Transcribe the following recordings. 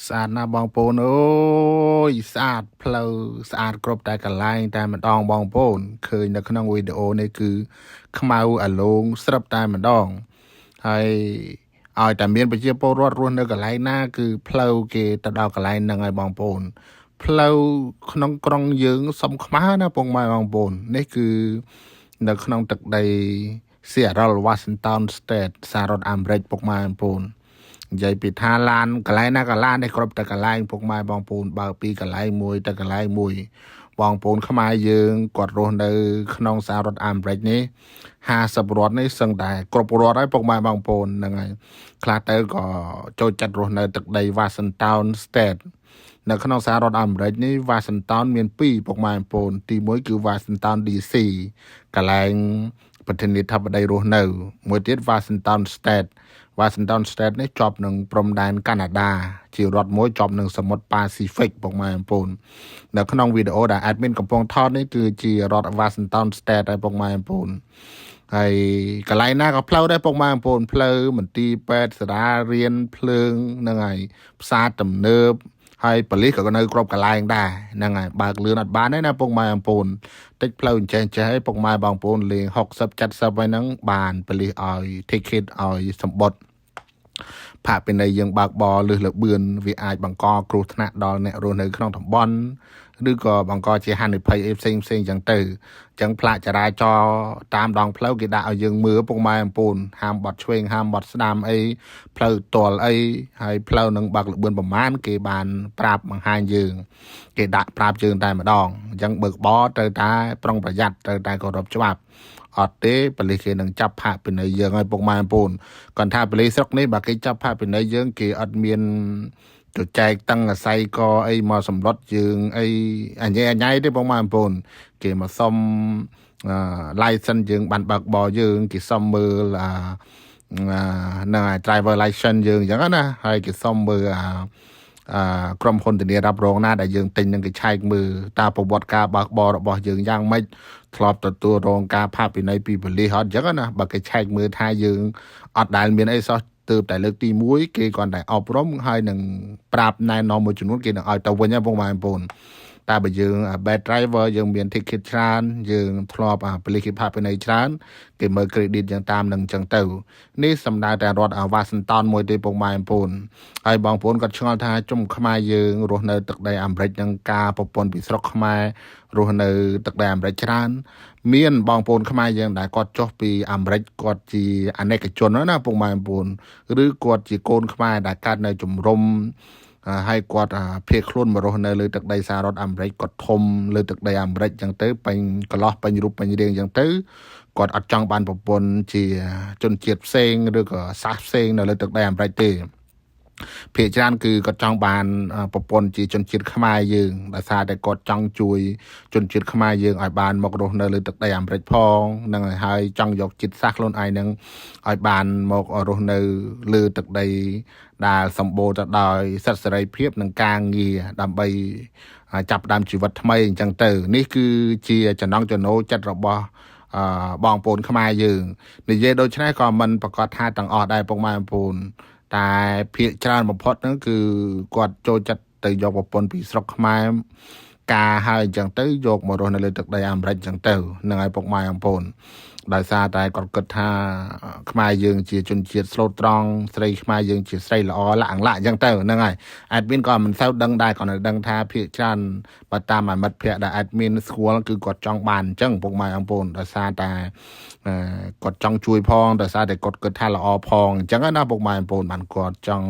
ស្អាតណាស់បងប្អូនអើយស្អាតផ្លូវស្អាតគ្រប់តែកន្លែងតែម្ដងបងប្អូនឃើញនៅក្នុងវីដេអូនេះគឺខ្មៅអាឡូងស្រាប់តែម្ដងហើយឲ្យតែមានប្រជាពលរដ្ឋរស់នៅកន្លែងណាគឺផ្លូវគេទៅដល់កន្លែងហ្នឹងហើយបងប្អូនផ្លូវក្នុងក្រុងយើងសំខ្មៅណាពុកម៉ែបងប្អូននេះគឺនៅក្នុងទឹកដី Seattle Washington State សហរដ្ឋអាមេរិកពុកម៉ែបងប្អូននិយាយពីថាឡានកន្លែងណាក៏ឡាននេះគ្រប់តែកន្លែងពុកម៉ែបងប្អូនបើពីកន្លែងមួយទៅកន្លែងមួយបងប្អូនខ្មែរយើងគាត់រស់នៅក្នុងសហរដ្ឋអាមេរិកនេះ50រដ្ឋនេះសឹងតែគ្រប់រដ្ឋហើយពុកម៉ែបងប្អូនហ្នឹងហើយខ្លះទៅក៏ចូលចិត្តរស់នៅទឹកដី Washington State នៅក្នុងសហរដ្ឋអាមេរិកនេះ Washington មាន2ពុកម៉ែបងប្អូនទី1គឺ Washington DC កន្លែងប្រធានាធិបតីរស់នៅមួយទៀត Washington State នេះជាប់នឹងព្រំដែនកាណាដាជារដ្ឋមួយជាប់នឹងសមុទ្រប៉ាស៊ីហ្វិកពុកម៉ែបងប្អូននៅក្នុងវីដេអូដែល admin កំពុងថតនេះគឺជារដ្ឋ Washington State ហើយពុកម៉ែបងប្អូនហើយកន្លែងណាក៏ផ្លូវដែរពុកម៉ែបងប្អូនផ្លូវមន្ទីរពេទ្យសាលារៀនភ្លើងហ្នឹងហើយផ្សារទំនើបហើយប៉ូលីសក៏នៅគ្រប់កន្លែងដែរហ្នឹងហើយបើកលឿនអត់បានទេណាពុកម៉ែបងប្អូនតិចផ្លូវអញ្ចេះឲ្យពុកម៉ែបងប្អូនលេង60 70ហើយហ្នឹងបានប៉ូលីសឲ្យ ticket ឲ្យសម្បត្តិផាកពិន័យយើងបើកបរលឹះលបឿនវាអាចបង្កគ្រោះថ្នាក់ដល់អ្នករស់នៅក្នុងតំបន់ឬក៏បង្កជាហានិភ័យផ្សេងអញ្ចឹងទៅអញ្ចឹងផ្លាកចរាចរណ៍តាមដងផ្លូវគេដាក់ឲ្យយើងមើលពុកម៉ែបងប្អូនហាមបត់ឆ្វេងហាមបត់ស្ដាំអីផ្លូវទាល់អីហើយផ្លូវនឹងបើកលបឿនប្រមាណគេបានប្រាប់បង្ហាញយើងគេដាក់ប្រាប់យើងតែម្ដងអញ្ចឹងបើកបរត្រូវតែប្រុងប្រយ័ត្នត្រូវតែគោរពច្បាប់អត់ទេប៉ូលីសគេនឹងចាប់ផាកពិន័យយើងឲ្យពុកម៉ែបងប្អូនគាត់ថាប៉ូលីសស្រុកនេះបើគេចាប់ផាកពិន័យយើងគេអត់មានទៅចែកតឹងអាស័យកអីមកសម្លុតយើងអីអញ្ញៃទេបងប្អូនគេមកសុំlicense យើងបានបើកបរយើងគេសុំមើលហ្នឹងហើយ driver license យើងអញ្ចឹងណាហើយគេសុំមើលក្រុមហ៊ុនធានារ៉ាប់រងណាដែលយើងទិញនឹងគេឆែកមើលតើប្រវត្តិការបើកបររបស់យើងយ៉ាងម៉េចធ្លាប់ទទួលរងការផាកពិន័យពីប៉ូលីសអត់អញ្ចឹងណាបើគេឆែកមើលថាយើងអត់ដែលមានអីសោះទើបតែលើកទី1គេគ្រាន់តែអប់រំហើយនឹងប្រាប់ណែនាំមួយចំនួនគេនឹងឲ្យទៅវិញហ្នឹងបងប្អូនតែបើយើង bad driver យើងមាន ticket ច្រើនយើងធ្លាប់ប៉ូលីសគេផាកពិន័យច្រើនគេមើល credit យ៉ាងតាមនឹងអញ្ចឹងទៅនេះសំដៅតែរដ្ឋ Washington មួយទេបងប្អូនហើយបងប្អូនក៏ឆ្ងល់ថាជុំខ្មែរយើងរស់នៅទឹកដីអាមេរិកនឹងការប្រពន្ធពីស្រុកខ្មែររស់នៅទឹកដីអាមេរិកច្រើនមានបងប្អូនខ្មែរយើងដែលគាត់ចុះពីអាមេរិកគាត់ជាអនេកជនណាបងប្អូនឬគាត់ជាកូនខ្មែរដែលកើតនៅជំរំហើយគាត់ភៀសខ្លួនមករស់នៅលើទឹកដីសហរដ្ឋអាមេរិកគាត់ធំលើទឹកដីអាមេរិកអញ្ចឹងទៅពេញកន្លោះពេញរូបពេញរាងអញ្ចឹងទៅគាត់អត់ចង់បានប្រពន្ធជាជនជាតិផ្សេងឬក៏សាសផ្សេងនៅលើទឹកដីអាមេរិកទេភាគច្រើនគឺគាត់ចង់បានប្រពន្ធជាជនជាតិខ្មែរយើងដោយសារតែគាត់ចង់ជួយជនជាតិខ្មែរយើងឲ្យបានមករស់នៅលើទឹកដីអាមេរិកផងនឹងហើយចង់យកជាតិសាសន៍ខ្លួនឯងនឹងឲ្យបានមករស់នៅលើទឹកដីដែលសម្បូរទៅដោយសិទ្ធិសេរីភាពនិងការងារដើម្បីចាប់ផ្ដើមជីវិតថ្មីអញ្ចឹងទៅនេះគឺជាចំណង់ចំណូលចិត្តរបស់បងប្អូនខ្មែរយើងនិយាយដូច្នេះក៏មិនប្រកាសថាទាំងអស់ដែរពុកម៉ែបងប្អូនតែភាគច្រើនបំផុតហ្នឹងគឺគាត់ចូលចិត្តទៅយកប្រពន្ធពីស្រុកខ្មែរការហើយអញ្ចឹងទៅយកមករស់នៅលើទឹកដីអាមេរិកអញ្ចឹងទៅហ្នឹងហើយពុកម៉ែបងប្អូនដោយសារតែគាត់គិតថាខ្មែរយើងជាជនជាតិស្លូតត្រង់ស្រីខ្មែរយើងជាស្រីល្អលាក់អញ្ចឹងទៅហ្នឹងហើយ admin ក៏មិនសូវដឹងដែរគាត់នៅដឹងថាភាគច្រើនបើតាមមិត្តភ័ក្តិដែល admin ស្គាល់គឺគាត់ចង់បានអញ្ចឹងពុកម៉ែបងប្អូនដោយសារតែគាត់ចង់ជួយផងដោយសារតែគាត់គិតថាល្អផងអញ្ចឹងណាពុកម៉ែបងប្អូនបានគាត់ចង់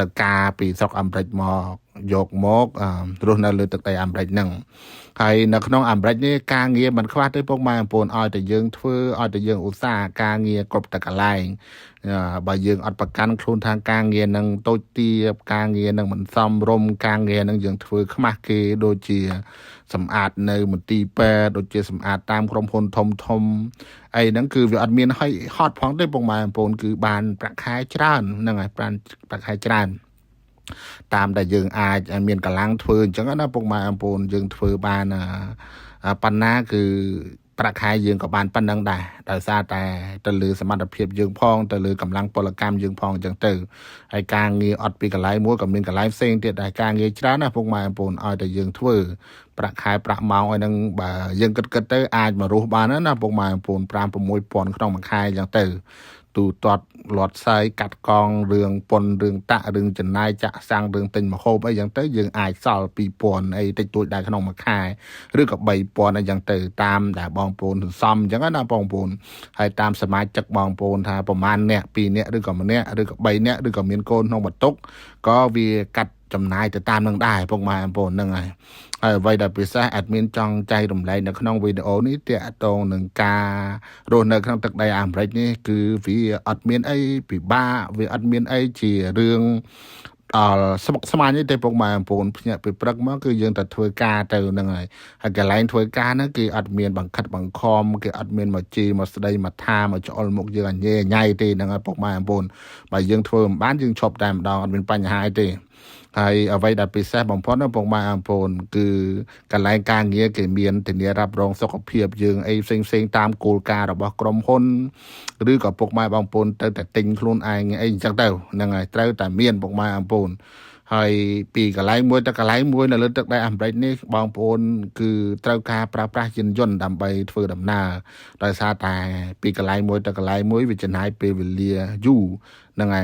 ទៅការពីស្រុកអាមេរិកមកយកម្ករស់នៅលើទឹកដីអាមេរិកហ្នឹងហើយនៅក្នុងអាមេរិកនេះការងារមិនខ្វះទេពុកម៉ែបងប្អូនឲ្យតែយើងធ្វើឲ្យតែយើងឧស្សាហ៍ការងារគ្រប់តែកន្លែងបើយើងអត់ប្រកាន់ខ្លួនថាការងារនឹងតូចទាបការងារនឹងមិនសមរម្យការងារនឹងយើងធ្វើខ្មាស់គេដូចជាសម្អាតនៅមន្ទីរពេទ្យដូចជាសម្អាតតាមក្រុមហ៊ុនធំអីហ្នឹងគឺវាអត់មានឲ្យហត់ផងទេពុកម៉ែបងប្អូនគឺបានប្រាក់ខែច្រើនហ្នឹងហើយប្រាក់ខែច្រើនតាមដែលយើងអាចមានកម្លាំងធ្វើអញ្ចឹងណាពុកម៉ែបងប្អូនយើងធ្វើបានប៉ុណ្ណាគឺ ประคายยืงกับบานปันนังได้แต่ซาแต่ตะลือสมรรถเพียบยืงพองตะลือกำลังพลกรรมยืงพองจังตือไอการเงียอดปีกับไล่มัวกับมินกับไล่เซ็งเตียไอการเงียจ้านะพวกมาปูนอ้อยแต่ยืงทั่วประคายประเมาไอ้นังบ่ายืงกึดเตออาจมารู้บานนั้นนะพวกมาปูนปรามประมวยปอนขนมคายจังตือตูตอดหลอดไซกัดกองเรืองปนเรืองตะเรืองจันนายจะสร้างเรืองตินมาโคบไอ้ยังเตอยังอายสอลปีปอนไอ้ติดตัวได้ขนมมาคายหรือกับใบปอนไอ้ยังเตอตามแต่บองปูนซ้ำยังก็น่าบองปูนให้ตามสมัยจักบองปูนทาประมาณเนี่ยปีเนี้ยหรือกับมันเนี้ยหรือกับใบเนี้ยหรือกับเมียนโกนน้องบัดตุกก็วีกัดจำนายจะตามนึงได้พวกมาปูนนึงไงไว้ดับปิซาแอดมินจองใจดมไหลในขนมวิดีโอนี้เตะตรงหนึ่งกาโรนในขนมตักไดอ่านไรนี่คือวีอัดเมียนไอปีบ้าวีอัดเมียนไอจีเรื่องสมัยนี้แต่พวกมาปูนเนี่ยไปปรักมันคือยังแต่ถวยกาเจอหนึ่งไงหากไลน์ถวยกานั่นคืออัดเมียนบังคัดบังคอมคืออัดเมียนมาจีมาสไดมาทามาจอลมุกยังเย่ใหญ่ตีนั่งไงพวกมาปูนมายังถวยบ้านยังชอบแต่ดองเป็นปัญหาตีไอ้เอาไว้ดับไปแซ่บของพ่อน้องปงมาอัมพลคือการรายการเงี้ยเกี่ยเมียนถึงเนี้ยรับรองสกปรกยืงไอ้เซ็งตามโกลการระบบกรมพลหรือกับปกไม้บางพลแต่ติงคลุนไอ้ไอ้จังเต้านั่งไงเต้าแต่เมียนปกไม้อัมพลให้ปีกับไล่มวยแต่กับไล่มวยน่ะเลือดได้อัมไรนี่บางพลคือเต้าคาปราปรายินยนต์ดำไปเฟื่อดำนาโดยซาตายปีกับไล่มวยแต่กับไล่มวยวิจารณ์เปวิเลียยู่นั่งไง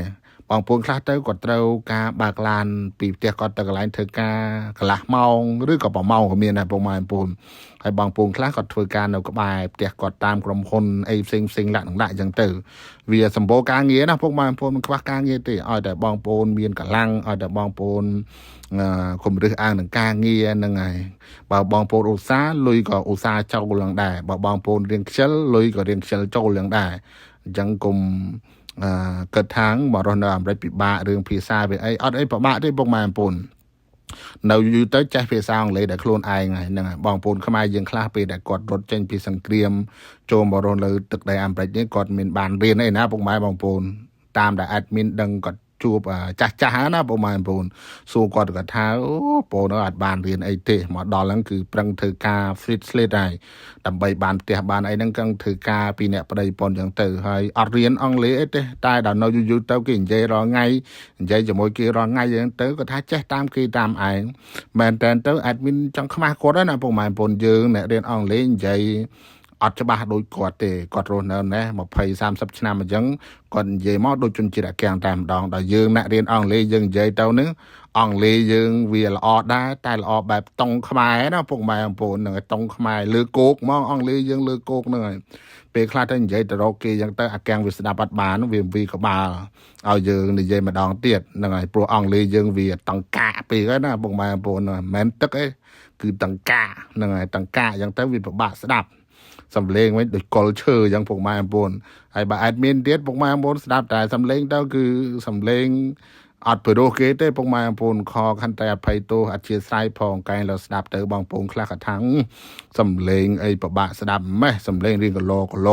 บางพวงคลาดเต้ากดเต้ากาบากลานปีเตียกดตะกลายเธอกากละเมาหรือกับเมาก็มีนะพวกมาปูนไอ้บางพวงคลาดกดเธอกาเอากบายเตียกดตามกรมคนไอ้เซ็งหลังได้จังเตอเวียสมโภกางเงี้ยนะพวกมาปูนมันควักกางเงี้ยตีอ้อยแต่บางปูนเมียนกับลังอ้อยแต่บางปูนข่มเรืออ่างหนึ่งกางเงี้ยนั่งไงบางปูนอุตสาลุยก็อุตสาเจ้าเรื่องได้บางปูนเรียงเชลลุยก็เรียงเชลเจ้าเรื่องได้จังกลุ่มเกิดทางบอรอนามไรปิบะเรื่องพีซาเป็นไอออดไอปะบะได้พวกมาปูนเราอยู่เต้ใจพีซาเลยแต่โคลนไอไงนั่งบองปูนเข้ามายังคลาไปแต่กดรถเจนพีสังเกรียมโจมบอรอนเลยตึกไดอัมไรนี้กดมินบานเรียนไอ้นะพวกไม้บองปูนตามแต่แอดมินดังกดจูบจ้านะพวกมาปูนสู้กดกับเท้าปูนอัดบานเรียนไอเตะหมอดอลลังคือปรังเธอกาฟริตเลดไอแต่ใบบานเตะบานไอ้นั่งกังเธอกาปีเนี่ยประเดี๋ยวปนอย่างเตอให้อัดเรียนอังเลไอเตะตายดาวเราอยู่เต้ากินใจรอไงใจจะมวยกีรอไงอย่างเตอก็ท้าแจ้ตามกีตามไอแมนแต่เตอแอดมินจังขมาโคตรนะพวกมาปูนยืงเนี่ยเรียนอังเลใจอัดจะบ้าโดยกอดเตะกอดโรนนั่นนะมาภัย30 ชนะมาจังก่อนเย่มอโดยจนจิตแกงตามดองแต่ยืงนะเรียนอังเลยืงใจเต้านึงอังเลยืงเวียละออดได้แต่ละออดแบบตรงขมายนะพวกมาอังปูนหนึ่งตรงขมายเลือโกกมองอังเลยืงเลือโกกหนึ่งเปคลาดทั้งใจแต่เราเกยังเตอแกงวิสนาปัดบานเวียนวีกับมาเอายืงในใจมาดองเตียดหนึ่งโปรอังเลยืงเวียตังกะปีก็นะพวกมาอังปูนหนึ่งแมนตึกคือตังกะหนึ่งตังกะยังเตอวินบาสดับสำเร็จไว้โดยกอลเชอร์ยังพวกมาอันบนไอ้บาแอดมินเดียดพวกมาอันบนสดับแต่สำเร็จเต้าคือสำเร็จอัดเปิดโอเคเต้พวกมาอันบนคอคันแต่ไพโตอัดเชียร์ไซพองไกลเราสดับเตอบางปงคลากระทังสำเร็จไอ้ปะบะสดับไม่สำเร็จเรียงกับโล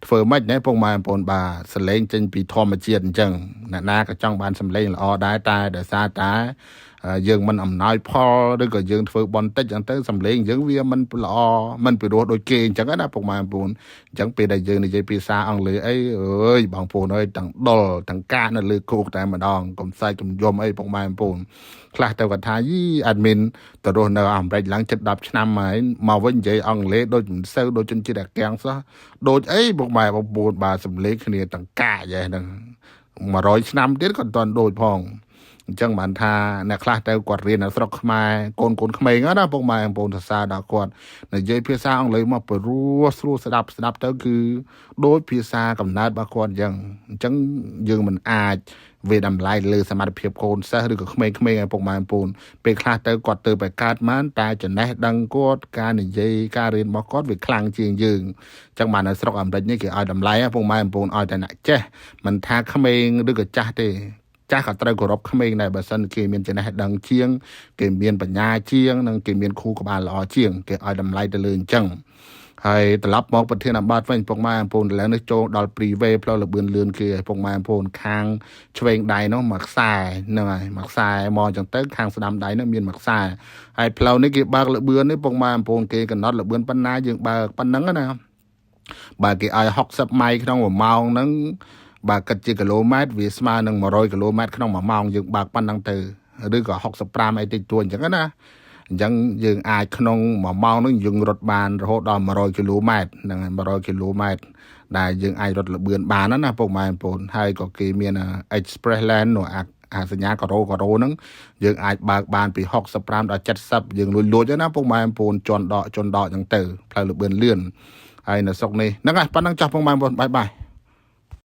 เฟอร์ไม่ได้พวกมาอันบนบาสำเร็จจนปีทอมมาเจียนจังหน้ากระจ้องบานสำเร็จละออได้ตายเดือดซาตายยังมันน้อยพอหรือก็ยังเฟื่อบอลเตะจังเตะสำเร็จยังเวียมันปลอมันไปโดดโดยเก่งจังก็นะพวกมาปูนจังไปได้ยังในใจปีศาอังเลยไอ้บางปูนตั้งดอลตั้งก้านั่นเลยโคกแต่มาดองกลมใส่กลมยมไอ้พวกมาปูนคลาแต่กับทายแอดมินแต่โดนไปหลังจัดดับชนะมาวันใจอังเลยโดยเซลโดยจนจิตแกงซะโดยไอ้พวกมาปูนบาสำเร็จเนี่ยตั้งก้าใหญ่นั่งมาร้อยชนะเด็ดก่อนตอนโดยพองจังมันทาในคลาสแต่กวดเรียนสระขมายโกนขมายงั้นนะพวกมาปนซาดากวดในเจพิซาอังเลยมาเปิดรู้สดับเต้าคือโดยพิซากำนัดบากวดยังจังยังมันอาจเวดำไล่เลยสมาร์ทเพียบโคนซะหรือกับขมายพวกมาปนเป็นคลาสแต่กวดเตอไปการมันตาจะแน่ดังกวดการในเจการเรียนบากวดวิคลังจริงยืงจังมันในสระอันเป็นนี่คือเอาดำไล่พวกมาปนเอาแต่หนักเจ้มันทาขมายหรือกับจ้าเตจ้าขัดไตรกรอบขมิ้นในบัสันเกมียนจะได้ดังเชียงเกมียนปัญญาเชียงนั่งเกมียนคู่กับบานละอเชียงเกอดำไล่ตะลึงจัง ហើយត្រឡប់មកប្រធានបទវិញពុកម៉ែបងប្អូនឥឡូវនេះចូលដល់ pre-way ផ្លូវលបឿនលឿនគេឲ្យពុកម៉ែបងប្អូនខាងឆ្វេងដៃនោះមួយខ្សែហ្នឹងហើយមួយខ្សែមកអញ្ចឹងទៅខាងស្ដាំដៃនោះមានមួយខ្សែហើយផ្លូវនេះគេបើកលបឿននេះពុកម៉ែបងប្អូនគេកំណត់លបឿនប៉ុណ្ណាយើងបើកប៉ុណ្ណឹងណាបើគេឲ្យ60ម៉ៃក្នុង1ម៉ោងហ្នឹងបើគិតជាគីឡូម៉ែត្រវាស្មើនឹង100គីឡូម៉ែត្រក្នុង1ម៉ោងយើងបើកប៉ុណ្ណឹងទៅឬក៏65អីតិចតួចអញ្ចឹងណាអញ្ចឹងយើងអាចក្នុង1ម៉ោងហ្នឹងយើងរត់បានរហូតដល់100គីឡូម៉ែត្រហ្នឹងហើយ100គីឡូម៉ែត្រដែលយើងអាចរត់លបឿនបានណាពុកម៉ែបងប្អូនហើយក៏គេមាន Express Lane នោះអាសញ្ញាការ៉ូហ្នឹងយើងអាចបើកបានពី65ដល់70យើងលួចណាពុកម៉ែបងប្អូនជន់ដកអញ្ចឹងទៅផ្លូវលបឿនលឿនហើយនៅស្រុកនេះហ្នឹងហើយប៉ុណ្ណឹងចាស់ពុកម៉ែបងប្អូនបាយ